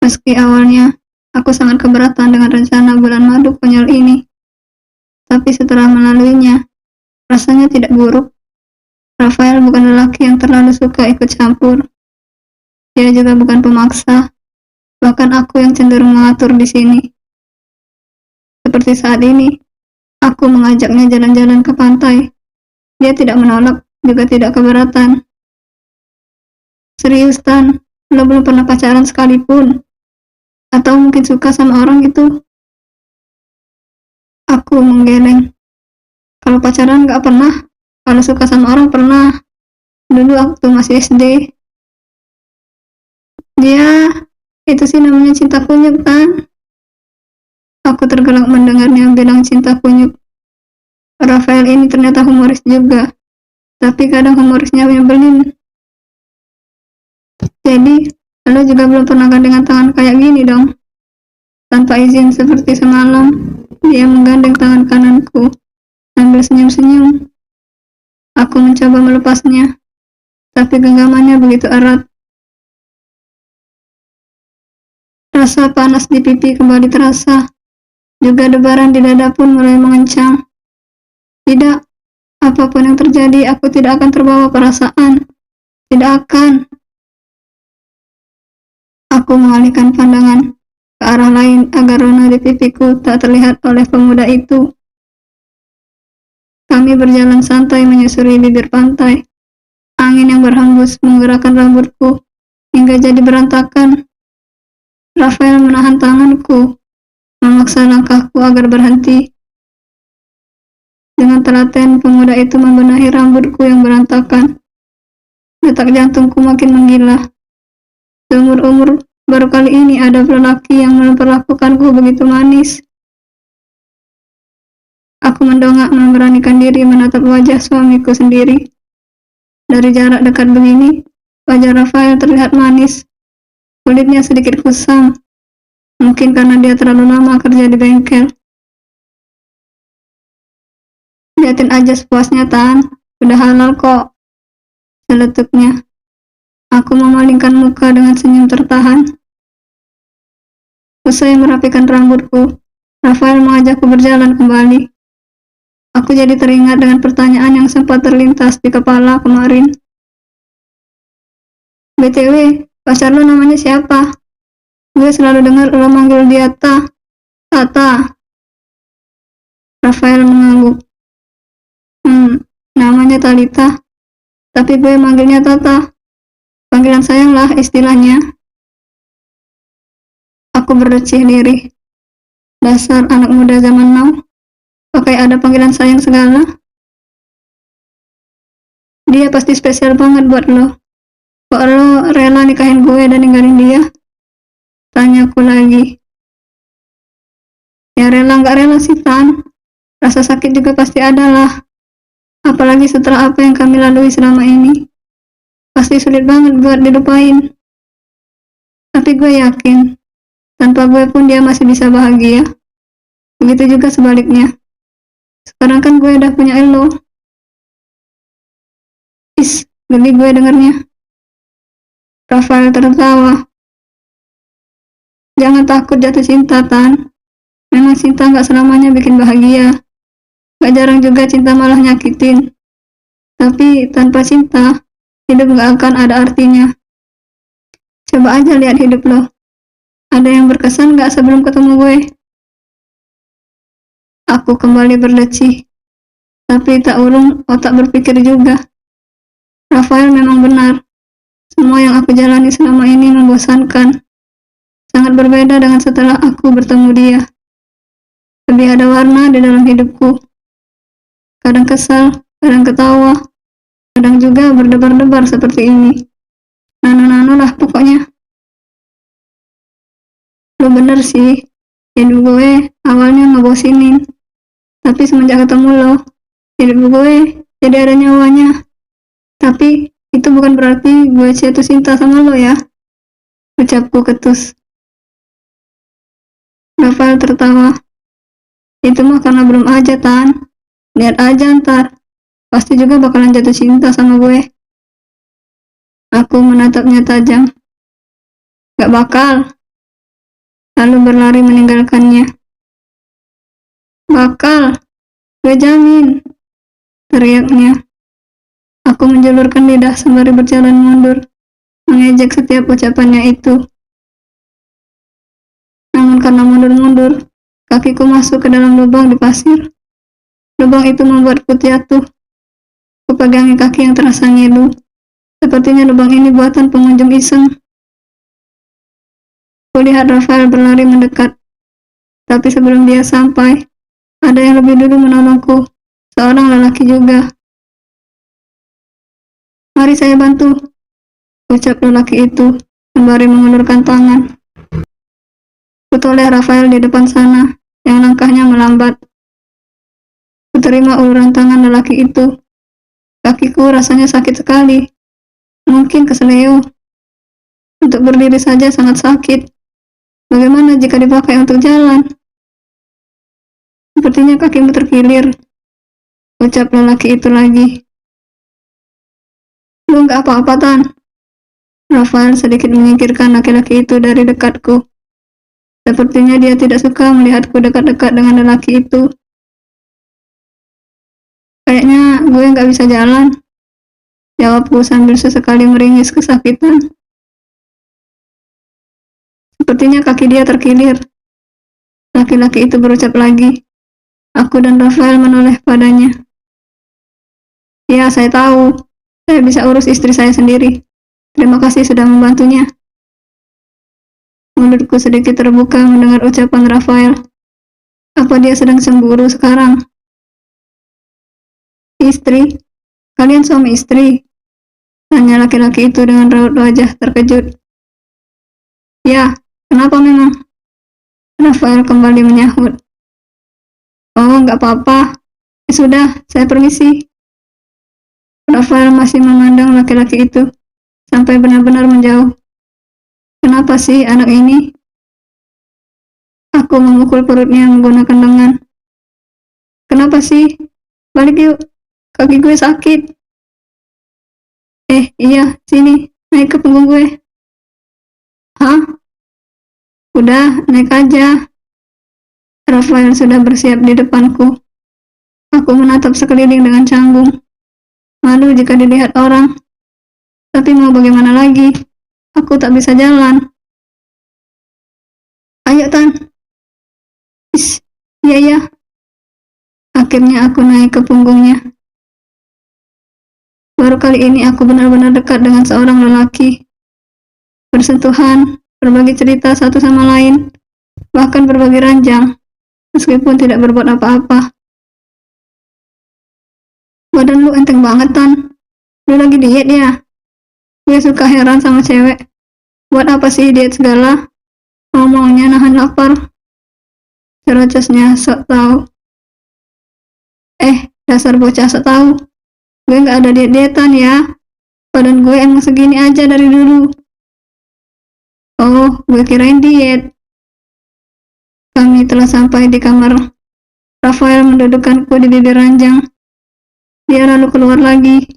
Meski awalnya aku sangat keberatan dengan rencana bulan madu konyol ini, tapi setelah melaluinya, rasanya tidak buruk. Rafael bukan lelaki yang terlalu suka ikut campur. Dia juga bukan pemaksa, bahkan aku yang cenderung mengatur di sini. Seperti saat ini, aku mengajaknya jalan-jalan ke pantai. Dia tidak menolak, juga tidak keberatan. Serius, Tan? Lo belum pernah pacaran sekalipun? Atau mungkin suka sama orang itu? Aku menggeleng. Kalau pacaran gak pernah. Kalau suka sama orang pernah. Dulu waktu masih SD. Dia, itu sih namanya cinta kunyuk, kan? Aku tergelak mendengarnya bilang cinta kunyuk. Rafael ini ternyata humoris juga. Tapi kadang humorisnya nyebelin. Jadi, lo juga belum pernah gandengan tangan kayak gini dong? Tanpa izin seperti semalam, dia menggandeng tangan kananku sambil senyum-senyum. Aku mencoba melepasnya, tapi genggamannya begitu erat. Rasa panas di pipi kembali terasa. Juga debaran di dada pun mulai mengencang. Tidak, apapun yang terjadi, aku tidak akan terbawa perasaan. Tidak akan. Aku mengalihkan pandangan ke arah lain agar rona di pipiku tak terlihat oleh pemuda itu. Kami berjalan santai menyusuri bibir pantai. Angin yang berhembus menggerakkan rambutku hingga jadi berantakan. Rafael menahan tanganku, memaksa langkahku agar berhenti. Dengan telaten, pemuda itu membenahi rambutku yang berantakan. Detak jantungku makin menggila. Seumur-umur, baru kali ini ada lelaki yang memperlakukanku begitu manis. Aku mendongak memberanikan diri menatap wajah suamiku sendiri. Dari jarak dekat begini, wajah Rafael terlihat manis. Kulitnya sedikit kusam. Mungkin karena dia terlalu lama kerja di bengkel. Liatin aja sepuasnya, Tan. Udah halal kok. Seletuknya. Aku memalingkan muka dengan senyum tertahan. Usai merapikan rambutku, Rafael mengajakku berjalan kembali. Aku jadi teringat dengan pertanyaan yang sempat terlintas di kepala kemarin. BTW, pacar lo namanya siapa? Gue selalu dengar lo manggil dia Tata. Rafael mengangguk. Namanya Talita. Tapi gue manggilnya Tata. Panggilan sayang lah istilahnya. Aku berdecih diri. Dasar anak muda zaman now. Pakai ada panggilan sayang segala. Dia pasti spesial banget buat lo. Kok lo rela nikahin gue dan ninggalin dia? Tanyaku lagi. Ya rela gak rela sih, Tan. Rasa sakit juga pasti ada lah. Apalagi setelah apa yang kami lalui selama ini. Pasti sulit banget buat dilupain. Tapi gue yakin, tanpa gue pun dia masih bisa bahagia. Begitu juga sebaliknya. Sekarang kan gue udah punya elo. Geli gue dengernya. Rafael tertawa. Jangan takut jatuh cinta, Tan. Memang cinta gak selamanya bikin bahagia. Gak jarang juga cinta malah nyakitin. Tapi tanpa cinta, hidup gak akan ada artinya. Coba aja lihat hidup lo. Ada yang berkesan gak sebelum ketemu gue? Aku kembali berdecih. Tapi tak urung otak berpikir juga. Rafael memang benar. Semua yang aku jalani selama ini membosankan. Sangat berbeda dengan setelah aku bertemu dia. Lebih ada warna di dalam hidupku. Kadang kesal, kadang ketawa, kadang juga berdebar-debar seperti ini. Nano-nano lah pokoknya. Lo bener sih, hidup gue awalnya ngebosinin. Tapi semenjak ketemu lo, hidup gue jadi ada nyawanya. Tapi itu bukan berarti gue jatuh cinta sama lo ya. Ucapku ketus. Rafael tertawa. Itu mah karena belum aja, Tan. Lihat aja ntar. Pasti juga bakalan jatuh cinta sama gue. Aku menatapnya tajam. Gak bakal. lalu berlari meninggalkannya. "Bakal, gue jamin," teriaknya. Aku menjulurkan lidah sembari berjalan mundur, mengejek setiap ucapannya itu. Namun karena mundur-mundur, kakiku masuk ke dalam lubang di pasir. Lubang itu membuatku jatuh. Kupegangi kaki yang terasa ngilu. Sepertinya lubang ini buatan pengunjung iseng. Kulihat Rafael berlari mendekat. Tapi sebelum dia sampai, ada yang lebih dulu menolongku. Seorang lelaki juga. "Mari saya bantu," ucap lelaki itu, sembari mengulurkan tangan. Kutoleh Rafael di depan sana, yang langkahnya melambat. Kuterima uluran tangan lelaki itu. Kakiku rasanya sakit sekali. Mungkin keseleo. Untuk berdiri saja sangat sakit. Bagaimana jika dipakai untuk jalan? "Sepertinya kakimu terkilir," ucap lelaki itu lagi. "Lu nggak apa-apa, Tan." Rafael sedikit menyingkirkan laki-laki itu dari dekatku. Sepertinya dia tidak suka melihatku dekat-dekat dengan lelaki itu. "Kayaknya gue nggak bisa jalan," jawabku sambil sesekali meringis kesakitan. "Sepertinya kaki dia terkilir," laki-laki itu berucap lagi. Aku dan Rafael menoleh padanya. "Ya, saya tahu. Saya bisa urus istri saya sendiri. Terima kasih sudah membantunya." Mulutku sedikit terbuka mendengar ucapan Rafael. Apa dia sedang cemburu sekarang? "Istri? Kalian suami istri?" tanya laki-laki itu dengan raut wajah terkejut. "Ya, kenapa memang?" Rafael kembali menyahut. "Oh, nggak apa-apa. Ya sudah, saya permisi." Rafael masih memandang laki-laki itu sampai benar-benar menjauh. "Kenapa sih anak ini?" Aku memukul perutnya menggunakan lengan. "Kenapa sih? Balik yuk, kaki gue sakit." Iya, sini, naik ke punggung gue." "Hah? Udah, naik aja." Rafael sudah bersiap di depanku. Aku menatap sekeliling dengan canggung. Malu jika dilihat orang. Tapi mau bagaimana lagi? Aku tak bisa jalan. "Ayo, Tan." "Is, iya ya." Akhirnya aku naik ke punggungnya. Baru kali ini aku benar-benar dekat dengan seorang lelaki. Bersentuhan, berbagi cerita satu sama lain, bahkan berbagi ranjang, meskipun tidak berbuat apa-apa. "Badan lu enteng banget, Tan. Lu lagi diet ya?" Gue suka heran sama cewek. Buat apa sih diet segala? Mau-maunya nahan lapar. Cerocosnya sok tahu. Dasar bocah sok tahu. Gue nggak ada diet-dietan ya. Badan gue emang segini aja dari dulu. "Oh, gue kirain diet." Kami telah sampai di kamar. Rafael mendudukkanku di bibir ranjang. Dia lalu keluar lagi,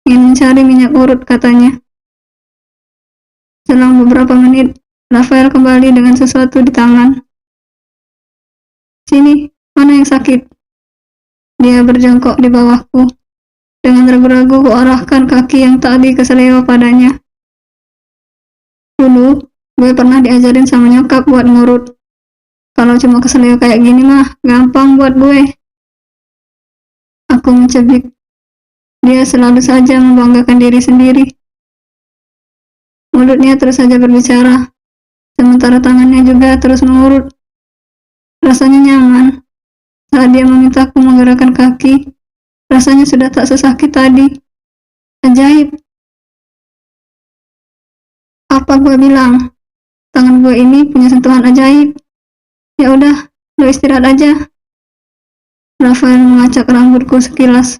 ingin mencari minyak urut katanya. Selang beberapa menit, Rafael kembali dengan sesuatu di tangan. "Sini, mana yang sakit?" Dia berjongkok di bawahku. Dengan ragu-ragu kuarahkan kaki yang tadi keseleo padanya. "Dulu, gue pernah diajarin sama nyokap buat ngurut. Kalau cuma keseleo kayak gini mah, gampang buat gue." Aku mencebik. Dia selalu saja membanggakan diri sendiri. Mulutnya terus saja berbicara, sementara tangannya juga terus mengurut. Rasanya nyaman. Saat dia memintaku menggerakkan kaki, rasanya sudah tak sesakit tadi. Ajaib. Apa gue bilang? Tangan gue ini punya sentuhan ajaib. Ya udah, lo istirahat aja. Rafael mengacak rambutku sekilas,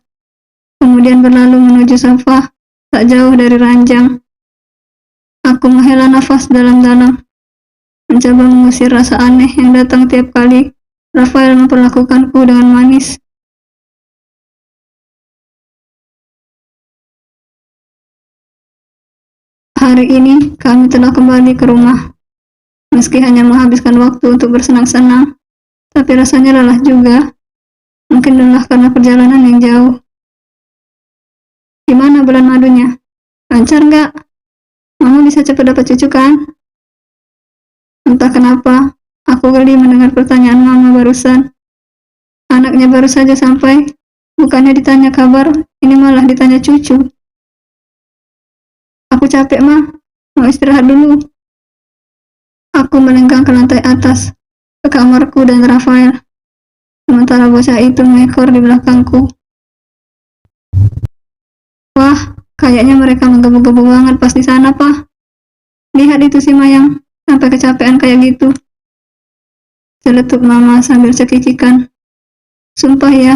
kemudian berlalu menuju sofa, tak jauh dari ranjang. Aku menghela nafas dalam-dalam, mencoba mengusir rasa aneh yang datang tiap kali Rafael memperlakukanku dengan manis. Hari ini kami telah kembali ke rumah. Meski hanya menghabiskan waktu untuk bersenang-senang, tapi rasanya lelah juga. Mungkin lelah karena perjalanan yang jauh. Gimana bulan madunya? Lancar nggak? Mama bisa cepat dapat cucu kan? Entah kenapa, aku geli mendengar pertanyaan mama barusan. Anaknya baru saja sampai, bukannya ditanya kabar, ini malah ditanya cucu. Aku capek, Ma. Mau istirahat dulu. Aku melenggang ke lantai atas, ke kamarku dan Rafael. Sementara bocah itu mengekor di belakangku. Wah, kayaknya mereka menggebu-gebu banget pas di sana, Pak. Lihat itu si Mayang, sampai kecapean kayak gitu. Celetuk mama sambil cekikikan. Sumpah ya,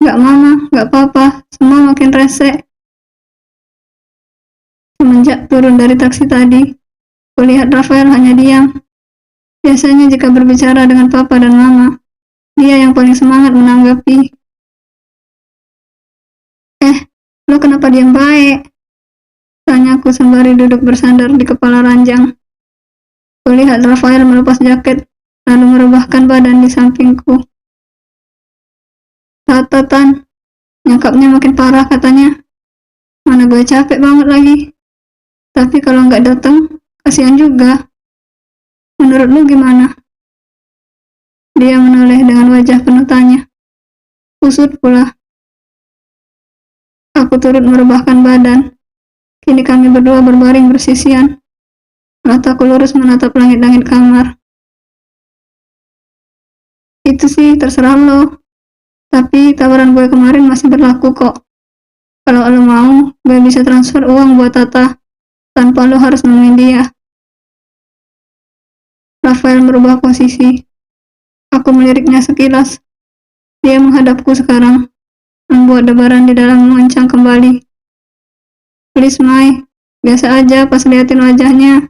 nggak mama, nggak papa, semua makin resek. Semenjak turun dari taksi tadi, kulihat Rafael hanya diam. Biasanya jika berbicara dengan papa dan mama, dia yang paling semangat menanggapi. Lo kenapa diam baik? Tanyaku sembari duduk bersandar di kepala ranjang. Kulihat Rafael melepas jaket, lalu merebahkan badan di sampingku. Tatatan, nyakapnya makin parah katanya. Mana gue capek banget lagi. Tapi kalau nggak datang, kasihan juga. Menurut lu gimana? Dia menoleh dengan wajah penuh tanya. Kusut pula. Aku turut merebahkan badan. Kini kami berdua berbaring bersisian. Mataku lurus menatap langit-langit kamar. Itu sih terserah lo. Tapi tawaran gue kemarin masih berlaku kok. Kalau lo mau, gue bisa transfer uang buat Tata. Tanpa lo harus nemuin dia. Rafael merubah posisi. Aku meliriknya sekilas. Dia menghadapku sekarang, membuat debaran di dalam mengancang kembali. Please, Mai. Biasa aja pas liatin wajahnya.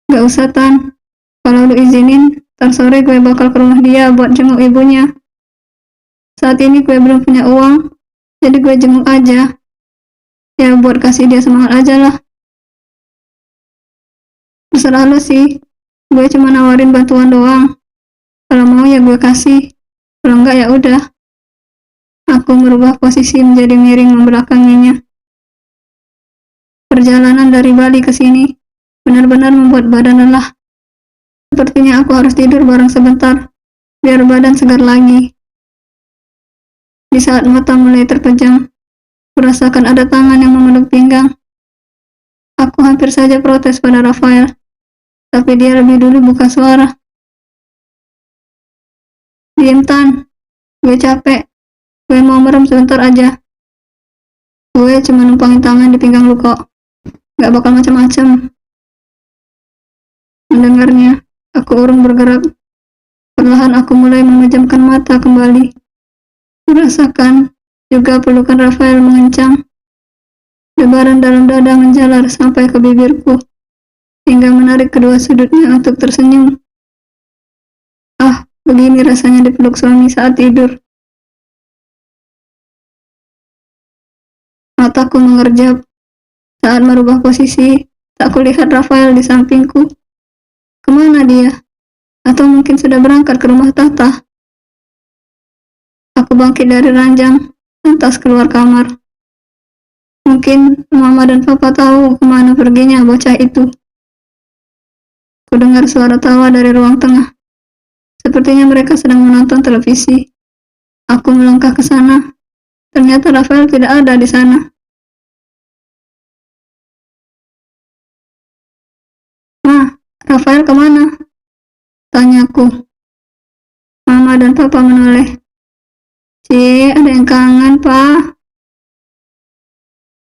Gak usah, Tan. Kalau lu izinin, ntar sore gue bakal ke rumah dia buat jenguk ibunya. Saat ini gue belum punya uang, jadi gue jenguk aja. Ya buat kasih dia semangat aja lah. Terserah lu sih. Gue cuma nawarin bantuan doang. Kalau mau ya gue kasih. Kalau enggak ya udah. Aku merubah posisi menjadi miring membelakanginya. Perjalanan dari Bali ke sini benar-benar membuat badan lelah. Sepertinya aku harus tidur bareng sebentar, biar badan segar lagi. Di saat mata mulai terpejam, kurasakan ada tangan yang memeluk pinggang. Aku hampir saja protes pada Rafael, tapi dia lebih dulu buka suara. Diem, Tan. Gue capek. Gue mau merem sebentar aja. Gue cuma numpangin tangan di pinggang lu kok. Gak bakal macam-macam. Mendengarnya, aku urung bergerak. Perlahan aku mulai memejamkan mata kembali. Kurasakan juga pelukan Rafael mengencang. Debaran dalam dada menjalar sampai ke bibirku, hingga menarik kedua sudutnya untuk tersenyum. Ah, begini rasanya dipeluk suami saat tidur. Mataku mengerjap. Saat merubah posisi, tak kulihat Rafael di sampingku. Kemana dia? Atau mungkin sudah berangkat ke rumah Tata? Aku bangkit dari ranjang, lantas keluar kamar. Mungkin Mama dan Papa tahu kemana perginya bocah itu. Kudengar suara tawa dari ruang tengah. Sepertinya mereka sedang menonton televisi. Aku melangkah ke sana. Ternyata Rafael tidak ada di sana. Ma, Rafael kemana? Tanyaku. Mama dan Papa menoleh. Cie, ada yang kangen, Pak.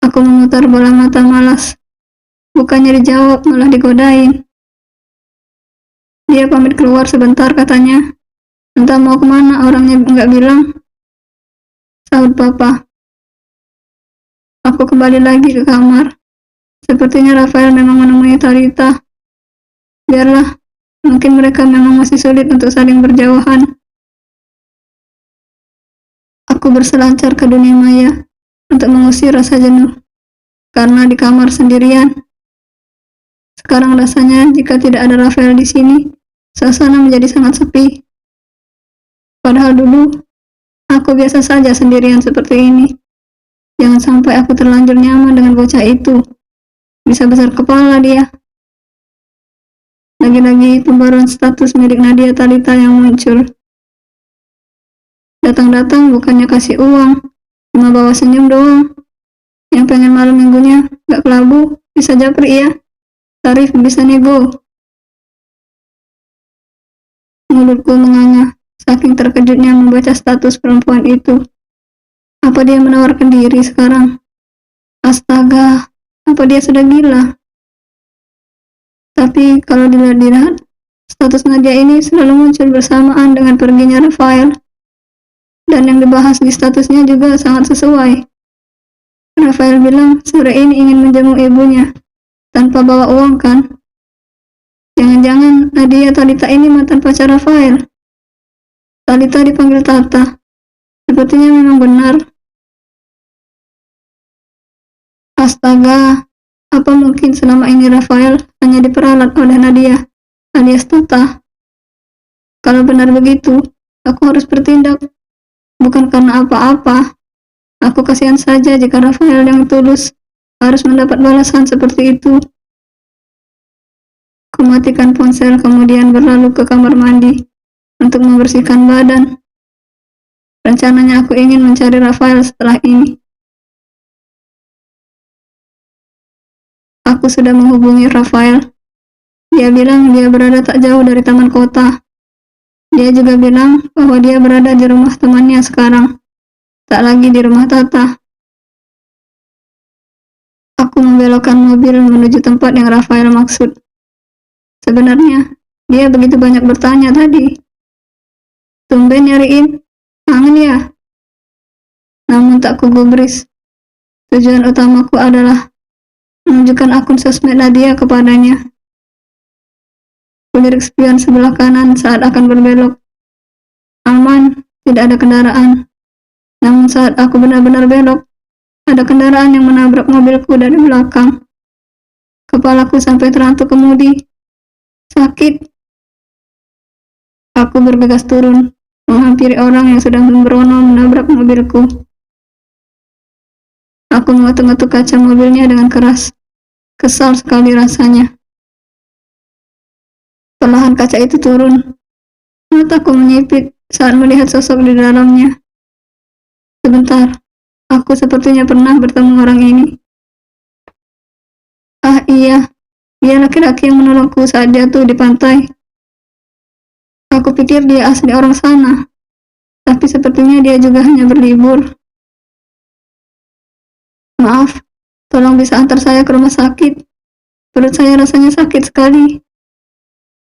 Aku memutar bola mata malas. Bukannya dijawab, malah digodain. Dia pamit keluar sebentar katanya. Entah mau kemana, orangnya nggak bilang. Sahut Papa. Aku kembali lagi ke kamar. Sepertinya Rafael memang menemui Talita. Biarlah, mungkin mereka memang masih sulit untuk saling berjauhan. Aku berselancar ke dunia maya untuk mengusir rasa jenuh. Karena di kamar sendirian, Sekarang rasanya jika tidak ada Rafael di sini, suasana menjadi sangat sepi. Padahal dulu, aku biasa saja sendirian seperti ini. Jangan sampai aku terlanjur nyaman dengan bocah itu. Bisa besar kepala dia. Lagi-lagi pembaruan status milik Nadia Talita yang muncul. Datang-datang bukannya kasih uang, cuma bawa senyum doang. Yang pengen malam minggunya gak kelabu, bisa japri ya. Tarif bisa nego. Mulutku menganga, saking terkejutnya membaca status perempuan itu. Apa dia menawarkan diri sekarang? Astaga, apa dia sudah gila? Tapi kalau dilihat-lihat, status Nadia ini selalu muncul bersamaan dengan perginya Rafael. Dan yang dibahas di statusnya juga sangat sesuai. Rafael bilang sore ini ingin menjenguk ibunya, tanpa bawa uang kan? Jangan-jangan Nadia Talita ini mantan pacar Rafael. Talita dipanggil Tata. Sepertinya memang benar. Astaga, apa mungkin selama ini Rafael hanya diperalat oleh Nadia, alias Tata? Kalau benar begitu, aku harus bertindak. Bukan karena apa-apa. Aku kasihan saja jika Rafael yang tulus harus mendapat balasan seperti itu. Kumatikan ponsel kemudian berlalu ke kamar mandi untuk membersihkan badan. Rencananya aku ingin mencari Rafael setelah ini. Aku sudah menghubungi Rafael. Dia bilang dia berada tak jauh dari taman kota. Dia juga bilang bahwa dia berada di rumah temannya sekarang, tak lagi di rumah Tata. Aku membelokkan mobil menuju tempat yang Rafael maksud. Sebenarnya, dia begitu banyak bertanya tadi. Tumben nyariin, kangen ya? Namun tak kugubris. Tujuan utamaku adalah menunjukkan akun sosmed Nadia kepadanya. Kulirik spion sebelah kanan saat akan berbelok. Aman, tidak ada kendaraan. Namun saat aku benar-benar belok, ada kendaraan yang menabrak mobilku dari belakang. Kepalaku sampai terantuk kemudi. Sakit. Aku bergegas turun, menghampiri orang yang sedang sembrono menabrak mobilku. Aku mengetuk-ngetuk kaca mobilnya dengan keras. Kesal sekali rasanya. Perlahan kaca itu turun. Mataku menyipit saat melihat sosok di dalamnya. Sebentar, aku sepertinya pernah bertemu orang ini. Ah iya, dia laki-laki yang menolongku saat jatuh di pantai. Aku pikir dia asli orang sana, tapi sepertinya dia juga hanya berlibur. Maaf, tolong bisa antar saya ke rumah sakit. Perut saya rasanya sakit sekali.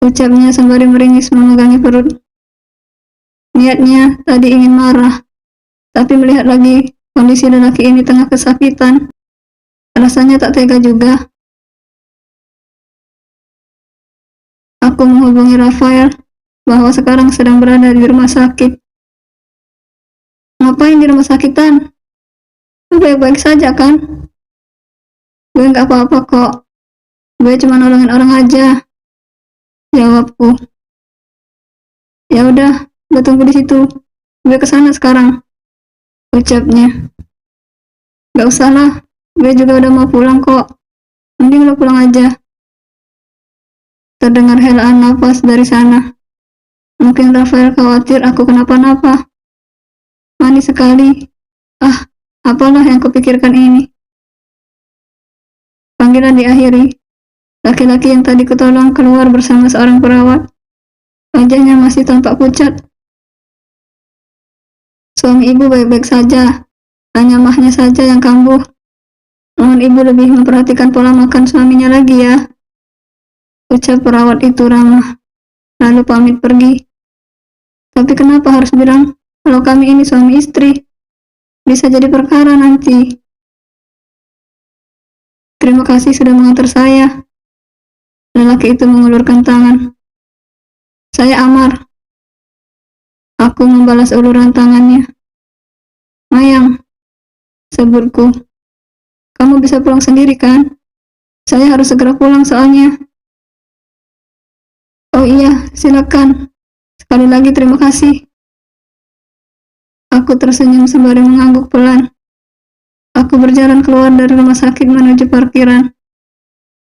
Ucapnya sembari meringis memegangi perut. Niatnya tadi ingin marah, tapi melihat lagi kondisi lelaki ini tengah kesakitan, rasanya tak tega juga. Aku menghubungi Rafael bahwa sekarang sedang berada di rumah sakit. Ngapain di rumah sakitan? Lu baik-baik saja kan? Gue nggak apa-apa kok. Gue cuma nolongin orang aja. Jawabku. Ya udah, gue tunggu di situ. Gue kesana sekarang. Ucapnya. Gak usah lah, gue juga udah mau pulang kok. Mending lo pulang aja. Terdengar helaan napas dari sana. Mungkin Rafael khawatir aku kenapa-napa. Manis sekali. Ah, apalah yang kupikirkan ini. Panggilan diakhiri. Laki-laki yang tadi kutolong keluar bersama seorang perawat. Wajahnya masih tampak pucat. Suami ibu baik-baik saja. Hanya mahnya saja yang kambuh. Mohon ibu lebih memperhatikan pola makan suaminya lagi ya. Ucap perawat itu ramah. Lalu pamit pergi. Tapi kenapa harus bilang kalau kami ini suami istri? Bisa jadi perkara nanti. Terima kasih sudah mengantar saya. Lelaki itu mengulurkan tangan. Saya Amar. Aku membalas uluran tangannya. Mayang, sebutku. Kamu bisa pulang sendiri kan? Saya harus segera pulang soalnya. Oh iya, silakan. Sekali lagi terima kasih. Aku tersenyum sembari mengangguk pelan. Aku berjalan keluar dari rumah sakit menuju parkiran.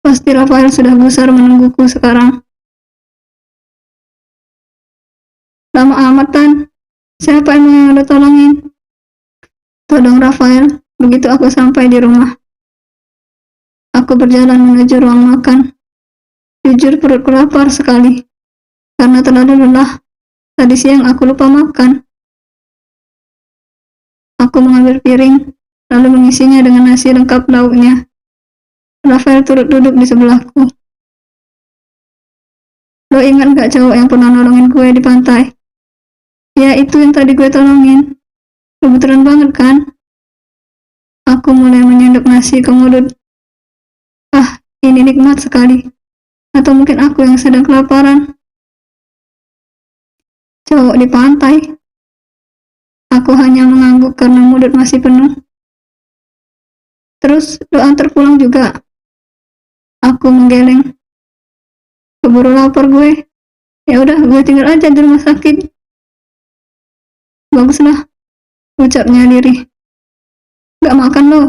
Pasti Rafael sudah gusar menungguku sekarang. Lama amat, Tan. Siapa emang yang udah tolongin? Todong Rafael, begitu aku sampai di rumah. Aku berjalan menuju ruang makan. Jujur perutku lapar sekali. Karena terlalu lelah. Tadi siang aku lupa makan. Aku mengambil piring, lalu mengisinya dengan nasi lengkap lauknya. Rafael turut duduk di sebelahku. Lo ingat gak cowok yang pernah nolongin gue di pantai? Ya, itu yang tadi gue tolongin. Kebetulan banget kan? Aku mulai menyendok nasi ke mulut. Ah, ini nikmat sekali. Atau mungkin aku yang sedang kelaparan. Cowok di pantai. Aku hanya mengangguk karena mulut masih penuh. Terus lo antar pulang juga. Aku menggeleng. Keburu lapar gue. Ya udah, gue tinggal aja di rumah sakit. Baguslah, ucapnya lirih. Gak makan lo?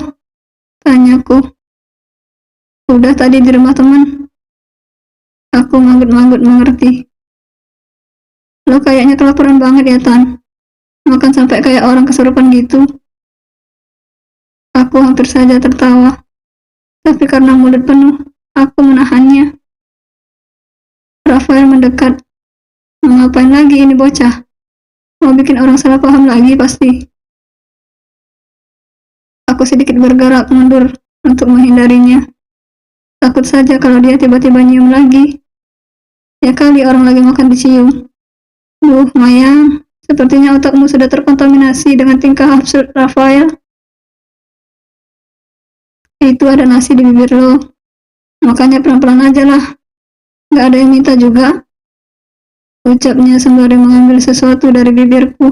Tanyaku. Udah tadi di rumah teman. Aku manggut-manggut mengerti. Lo kayaknya kelaparan banget ya, Tan. Makan sampai kayak orang kesurupan gitu. Aku hampir saja tertawa. Tapi karena mulut penuh, aku menahannya. Rafael mendekat. Mau ngapain lagi ini bocah? Mau bikin orang salah paham lagi pasti. Aku sedikit bergerak mundur untuk menghindarinya. Takut saja kalau dia tiba-tiba nyium lagi. Ya kali orang lagi makan dicium. Duh, Mayang. Sepertinya otakmu sudah terkontaminasi dengan tingkah absurd Rafael. Itu ada nasi di bibir lo. Makanya pelan-pelan aja lah. Gak ada yang minta juga. Ucapnya sembari mengambil sesuatu dari bibirku.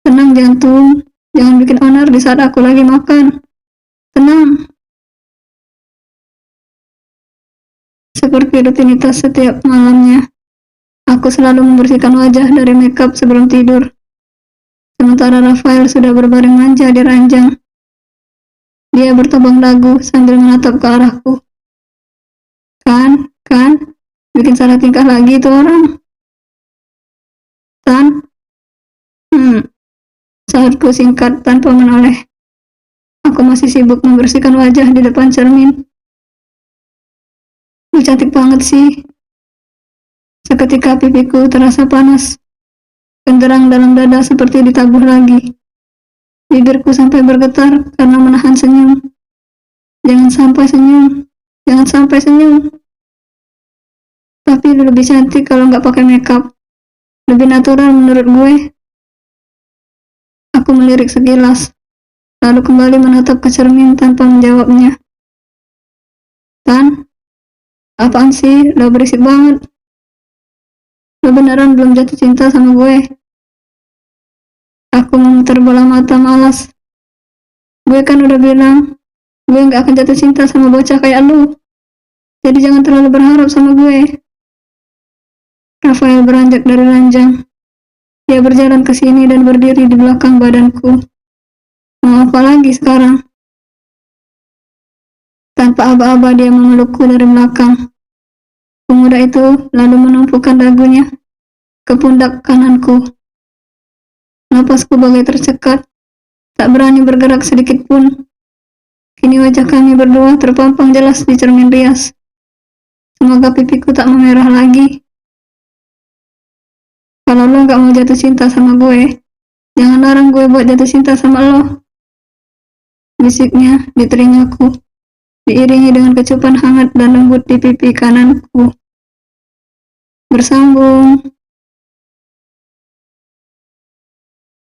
Tenang jantung. Jangan bikin onar di saat aku lagi makan. Tenang. Seperti rutinitas setiap malamnya, aku selalu membersihkan wajah dari makeup sebelum tidur. Sementara Rafael sudah berbaring manja di ranjang. Dia bertembang dagu sambil menatap ke arahku. Kan, bikin salah tingkah lagi itu orang. Tan, saatku singkat tanpa menoleh. Aku masih sibuk membersihkan wajah di depan cermin. Lu cantik banget sih. Seketika pipiku terasa panas. Genderang dalam dada seperti ditabuh lagi. Bibirku sampai bergetar karena menahan senyum. Jangan sampai senyum. Jangan sampai senyum. Tapi lu lebih cantik kalau nggak pakai makeup. Lebih natural menurut gue. Aku melirik sekilas, lalu kembali menatap ke cermin tanpa menjawabnya. Tan, apaan sih? Lo berisik banget. Lo beneran belum jatuh cinta sama gue? Aku memutar bola mata malas. Gue kan udah bilang, gue nggak akan jatuh cinta sama bocah kayak lu. Jadi jangan terlalu berharap sama gue. Rafael beranjak dari ranjang. Dia berjalan ke sini dan berdiri di belakang badanku. Mau apa lagi sekarang? Tanpa aba-aba dia memelukku dari belakang. Pemuda itu lalu menumpukan dagunya ke pundak kananku. Napasku bagai tercekat, tak berani bergerak sedikit pun. Kini wajah kami berdua terpampang jelas di cermin rias. Semoga pipiku tak memerah lagi. Kalau lo gak mau jatuh cinta sama gue, jangan larang gue buat jatuh cinta sama lo. Bisiknya di telingaku, diiringi dengan kecupan hangat dan lembut di pipi kananku. Bersambung.